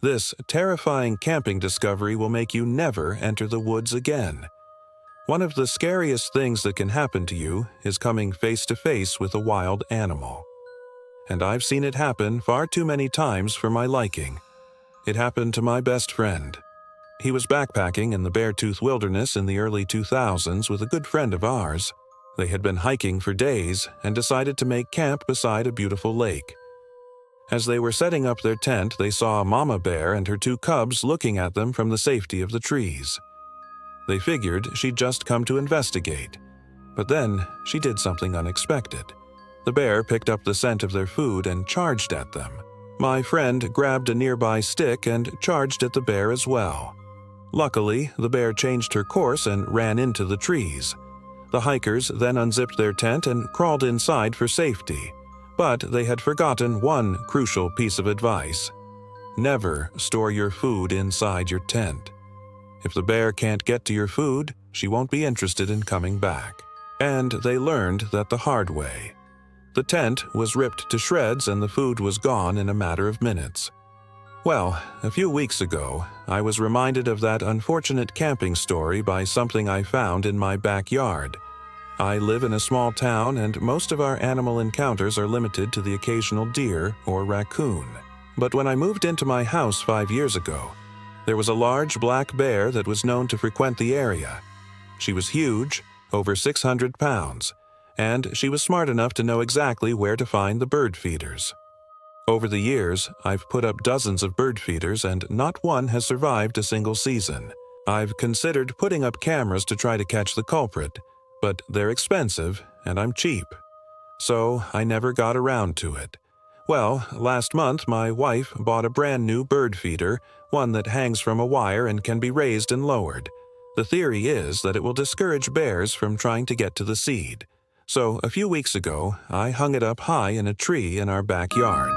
This terrifying camping discovery will make you never enter the woods again. One of the scariest things that can happen to you is coming face to face with a wild animal. And I've seen it happen far too many times for my liking. It happened to my best friend. He was backpacking in the Beartooth Wilderness in the early 2000s with a good friend of ours. They had been hiking for days and decided to make camp beside a beautiful lake. As they were setting up their tent, they saw a mama bear and her two cubs looking at them from the safety of the trees. They figured she'd just come to investigate, but then she did something unexpected. The bear picked up the scent of their food and charged at them. My friend grabbed a nearby stick and charged at the bear as well. Luckily, the bear changed her course and ran into the trees. The hikers then unzipped their tent and crawled inside for safety. But they had forgotten one crucial piece of advice. Never store your food inside your tent. If the bear can't get to your food, she won't be interested in coming back. And they learned that the hard way. The tent was ripped to shreds and the food was gone in a matter of minutes. Well, a few weeks ago, I was reminded of that unfortunate camping story by something I found in my backyard. I live in a small town and most of our animal encounters are limited to the occasional deer or raccoon. But when I moved into my house 5 years ago, there was a large black bear that was known to frequent the area. She was huge, over 600 pounds, and she was smart enough to know exactly where to find the bird feeders. Over the years, I've put up dozens of bird feeders and not one has survived a single season. I've considered putting up cameras to try to catch the culprit, but they're expensive and I'm cheap. So I never got around to it. Well, last month my wife bought a brand new bird feeder, one that hangs from a wire and can be raised and lowered. The theory is that it will discourage bears from trying to get to the seed. So a few weeks ago, I hung it up high in a tree in our backyard.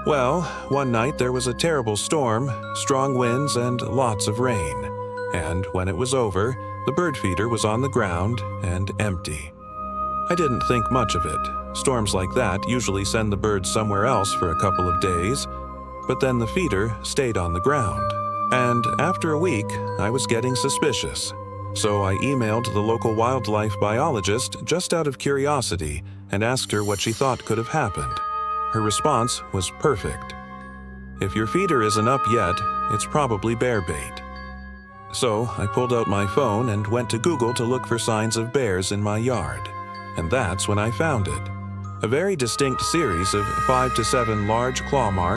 Well, one night there was a terrible storm, strong winds, and lots of rain. And when it was over, the bird feeder was on the ground and empty. I didn't think much of it. Storms like that usually send the birds somewhere else for a couple of days, but then the feeder stayed on the ground. And after a week, I was getting suspicious. So I emailed the local wildlife biologist just out of curiosity and asked her what she thought could have happened. Her response was perfect. If your feeder isn't up yet, it's probably bear bait. So I pulled out my phone and went to Google to look for signs of bears in my yard. And that's when I found it. A very distinct series of 5 to 7 large claw marks